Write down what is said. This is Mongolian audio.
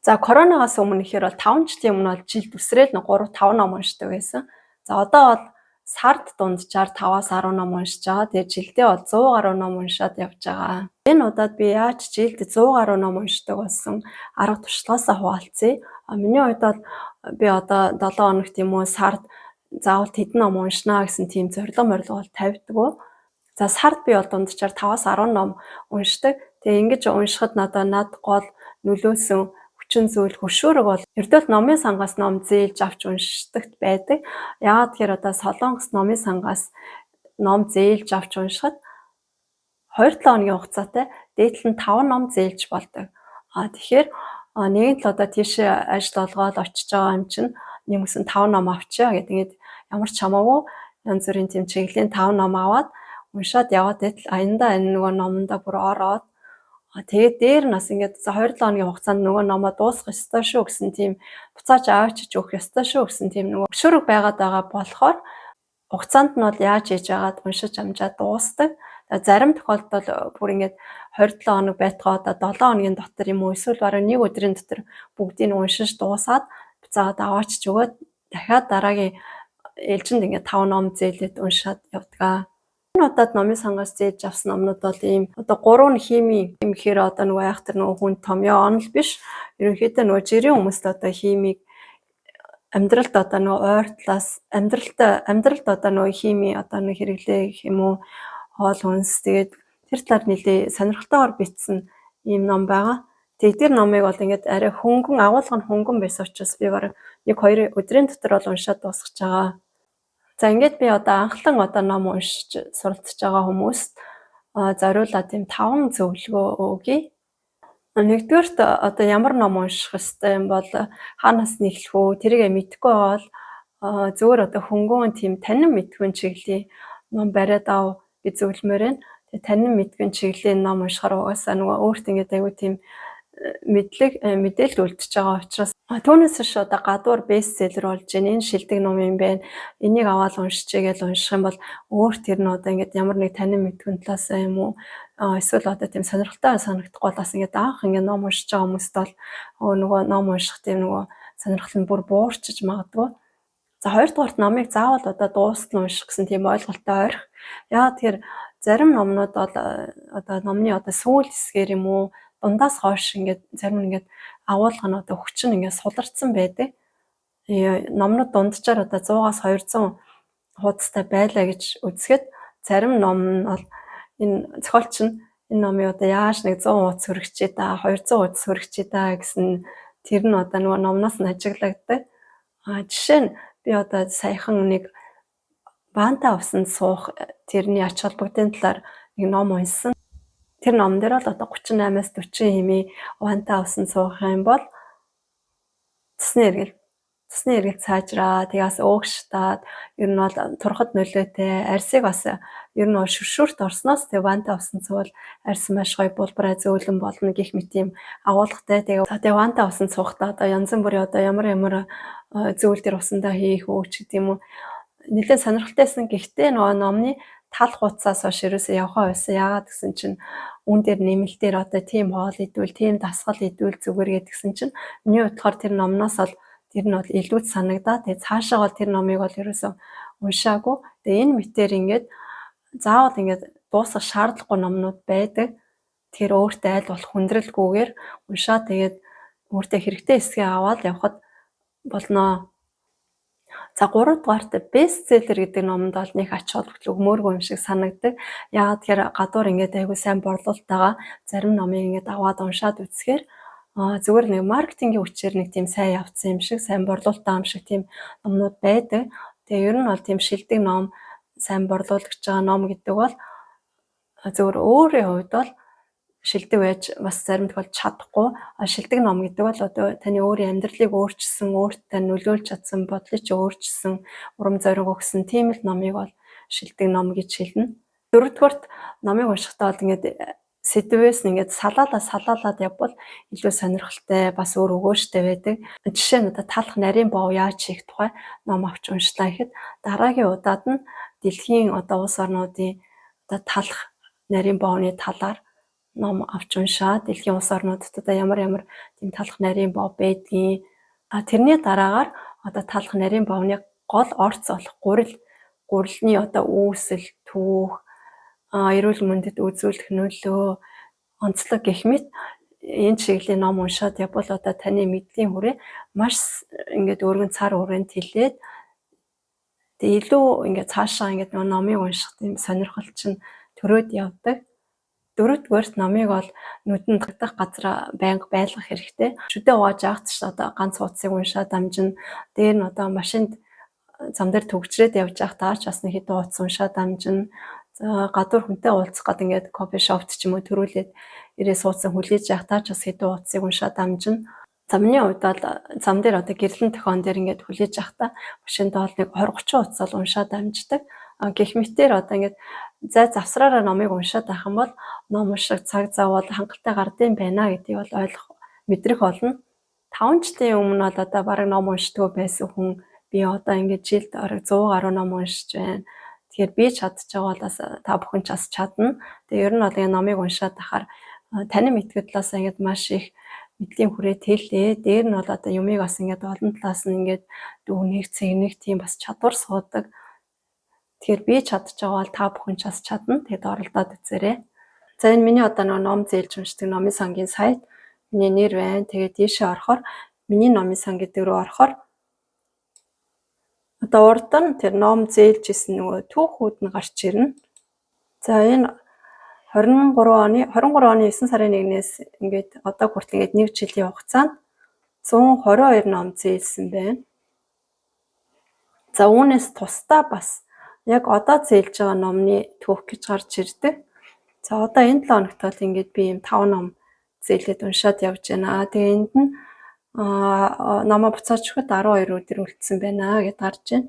За коронавигаас өмнө ихээр бол 5 жилийн өмнө бол жилд үсрээл 3 5 ном уншдаг байсан. За одоо бол сард дунджаар 5-аас 10 ном уншиж байгаа. Тэгээд жилдээ бол 100 гаруй ном уншаад явж байгаа. Энэ удаад би яаж жилд 100 гаруй ном уншдаг болсон арга туршлагаасаа хуваалцъя. Миний хувьд бол би одоо 7 хоногт юм уу сард заавал хэдэн ном уншнаа гэсэн тийм зорилго бол тавьдаггүй. За сард би бол дунджаар 5-аас 10 ном уншдаг. Тэгээ ингэж уншихад над гол нөлөөсөн хүчин зүйл хөшөөрөг бол ердөө номын сангаас ном зээлж авч уншдагт байдаг. Яагаад тэгэхээр одоо Солонгос номын сангаас ном зээлж авч уншихад 2-7 хоногийн хугацаатай дээдлэн 5 ном зээлж болдог. Тэгэхээр нэгэн л одоо тийшээ ажил олгоод очиж байгаа юм чинь нэмсэн 5 ном авчаа гэдэг. Ингээд ямар ч хамаагүй янз бүрийн тийм чиглэлийн 5 ном аваад уншаад яваад байтал аяндаа энэ нөгөө номонда бүр ороод тэгээд дээр нас ингээд 2-7 хоногийн хугацаанд нөгөө номоо дуусгах ёстой шүү гэсэн тийм буцааж аваачиж өгөх ёстой шүү гэсэн тийм нөгөө хөшөөрөг байгаад байгаа болохоор хугацаанд нь бол яаж хийж байгаад уншиж амжаад дуусдаг. Зарим тохиолдолд бүр ингээд 27 хоног байтугай одоо 7 хоногийн дотор юм уу эсвэл бараг нэг өдрийн дотор бүгдийг нь уншиж дуусаад буцаагаад аваачиж өгөөд дахиад дараагийн ээлжинд ингээд 5 ном зээлээд уншаад явдаг. Энэ удаад номын сангаас зээлж авсан номнууд бол ийм одоо 3 нь хими гэхээр одоо нөгөө айхтар нөгөө хүн томьёо онол биш. Ерөнхийдөө нөгөө жирийн хүмүүст одоо химиг амьдралд одоо нөгөө ойр талаас амьдралд одоо нөгөө хими одоо нэг хэрэглээ гэх юм уу хоол хүнс тэгээд тэр талаар нэлээ сонирхолтойгоор бичсэн ийм ном байгаа. Тэгээд тэр номыг бол ингээд арай хөнгөн агуулга нь хөнгөн байсан учраас би бараг 1-2 өдрийн дотор бол уншаад дуусгаж байгаа. За ингээд би одоо анхлан одоо ном уншиж суралцж байгаа хүмүүст зориулаад тийм 5 зөвлөгөө өгье. Нэгдүгээрт одоо ямар ном унших ёстой юм бол хаанаас нь эхлэх вэ? Тэрийг мэдэхгүй бол зүгээр одоо хөнгөн тийм танин мэдгүй чиглэлийн ном бариад ав гэж зөвлөмөр байна. Тэгээ танин мэдгүй чиглэлийн ном уншихаар угаасаа нөгөө өөрт ингээд аягүй тийм мэдээлэл үлдчихэж байгаа учраас түүнээс ш одоо гадуур бестселлер болж байна. Энэ шилдэг ном юм байна. Энийг аваад уншчихъя гэж унших юм бол өөр тэр нь одоо ингээд ямар нэг танин мэдгүй талаасаа юм уу эсвэл одоо тийм сонирхолтой санагдахгүй бас ингээд анх ингээд ном уншиж байгаа хүмүүст бол нөгөө ном унших тийм нөгөө сонирхол нь бүр буурчиж магадгүй. За хоёрдугаарт номыг заавал одоо дуустал унших гэсэн тийм ойлголттой ойрох. Яагаад тэгэхээр зарим номнууд бол одоо номны одоо сүүл хэсгээр юм уу дундаас хойш ингээд зарим нь ингээд агуулга нь одоо хүчин ингээд суларцсан байдаг. Номнууд дунджаар одоо 100-аас 200 хуудастай байлаа гэж үзэхэд зарим ном нь бол энэ зохиолч нь энэ номыг одоо яаж нэг 100 хуудас хөргөчээ да 200 хуудас хөргөчээ да гэсэн тэр нь одоо нөгөө номноос нь ажиглагддаг. Жишээ нь би одоо саяхан нэг Ванта усанд суух тэрний ач холбогдын талаар нэг ном уншсан. Тэр номон дээр бол одоо 38-аас 40 хэмээн Ванта усанд суух юм бол цусны эргэл цаажраа тэгээс өөгштаад ер нь бол турхад нөлөөтэй арьсыг бас ер нь шүршүрт орсноос тэг Ванта усанд суувал арьс маш гоё булбараа зөөлөн болно гэх мэт юм агуулгатай. Тэгээ Ванта усанд суухдаа одоо янз бүрийн одоо ямар зүйл төр усандаа хийх өөч гэдэг юм уу нэлээд сонирхолтойсэн. Гэхдээ нөгөө номны тал хуудасаас хойш ерөөсөө явхаа байсан. Яагаад гэсэн чинь үн дээр нэмэлтээр одоо тийм хоол идвэл, тийм дасгал идвэл зүгээр гэдгсэн чинь миний бодлохоор тэр номноос бол тэр нь бол илүү санагдаа. Тэгээ цаашаа бол тэр номыг бол ерөөсөө уншаагүй. Тэгээ энэ мэтээр ингээд заавал ингээд дуусгах шаардлагагүй номнууд байдаг. Тэгэхээр өөртөө аль болох хүндрэлгүйгээр уншаад тэгээд өөртөө хэрэгтэй хэсгээ аваад явхад болно. За 3 дугаарт бестселлер гэдэг номонд бол нэг ач холбогдол өгмөөргүй юм шиг санагддаг. Яагаад тэгэхээр гадуур ингээд айгүй сайн борлуулалтайгаа зарим номыг ингээд аваад уншаад үзэхээр зүгээр нэг маркетингийн хүчээр нэг тийм сайн явцсан юм шиг, сайн борлуулалттай юм шиг тийм номнууд байдаг. Тэгээ ер нь бол тийм шилдэг ном, сайн борлуулагч байгаа ном гэдэг бол зөвхөн өөрийн хувьд бол шилдэг байж бас зарим тохиолдолд чадахгүй. Шилдэг ном гэдэг бол одоо таны өөрийн амьдралыг өөрчилсөн, өөртөө нөлөөлж чадсан, бодлыг өөрчилсөн, урам зориг өгсөн тийм л номыг бол шилдэг ном гэж хэлнэ. Дөрөвдүгээрт номыг уншихдаа бол ингээд сэдвээс ингээд салаалаад явбал илүү сонирхолтой бас өөр өгөөжтэй байдаг. Жишээ нь одоо талах нарийн бов яаж хийх тухай ном авч уншлаа гэхэд дараагийн удаад нь дэлхийн одоо улс орнуудын одоо талах нарийн бовны талаар ном авч уншаад дэлхийн улс орнуудад ямар тийм талах нарийн бов байдгийг тэрний дараагаар одоо талах нарийн бовны гол орц болох гурилны одоо үүсэл, түүх, эрүүл мэндэд үзүүлэх нөлөө, онцлог гэх мэт энэ чиглэлийн ном уншаад явбал одоо таны мэдлийн хүрээ маш ингээд өргөн цар хүрээнд хилээд тэгээ илүү ингээд цаашаа ингээд номыг унших тийм сонирхол чинь төрөөд явдаг. Дөрөвдүгээрт номыг бол нүдэнд татах газар байнга байлгах хэрэгтэй. Шүдээ угааж явахд ч одоо ганц хуудсыг уншаад дамжина. Дээр нь одоо машинд зам дээр төгжрээд явж байхад таач бас нэг хэдэн хуудас уншаад дамжина. За гадуур хүнтэй уулзах гээд ингээд кофе шопт ч юм уу төрүүлээд ирээ суудсан хүлээж явах таач бас хэдэн хуудсыг уншаад дамжина. За миний хувьд бол зам дээр одоо гэрлэн тохион дээр ингээд хүлээж явахдаа машинд бол нэг 20-30 хуудас бол уншаад дамждаг. Гэх мэтээр одоо ингээд зай завсраараа номыг уншаад байх юм бол ном унших цаг зав бол хангалттай гардыг байна гэдгийг бол мэдрэх болно. 5 жилийн өмнө бол одоо бараг ном уншдаггүй байсан хүн би одоо ингээд жилд орой 100 гаруй ном уншиж байна. Тэгэхээр би чадчих байгаа бол бас та бүхэн ч бас чадна. Тэгээ ер нь бол ингээд номыг уншаад байхаар таны мэдгүй талаас ингээд маш их мэдлийн хүрээ тэлээ. Дээр нь бол одоо юмыг бас ингээд олон талаас нь ингээд дүгнэх, цэгнэх тийм бас чадвар суудаг. Тэгэхээр би чадчих байгаа бол та бүхэн ч бас чадна. Тэгээд оролдоод үзээрэй. За энэ миний одоо ном зээлж уншдаг номын сангийн сайт. Миний нэр байна. Тэгээд тийшээ орохоор миний номын сан гэдэг рүү орохоор одоо урд нь тэр ном зээлж исэн нөгөө түүхүүд нь гарч ирнэ. За энэ 23 оны 9 сарын 1-ээс ингээд одоо хүртэл ингээд 1 жилийн хугацаанд 122 ном зээлсэн байна. За үүнээс тусдаа бас яг одоо зээлж байгаа номны түүх гэж гарч ирдэг. За одоо энэ 7 хоногт бол ингээд би юм 5 ном зээлээд уншаад явж байна. Тэгээ энд нь номоо буцааж өгөхөд 12 өдөр үлдсэн байна гэд гарч байна.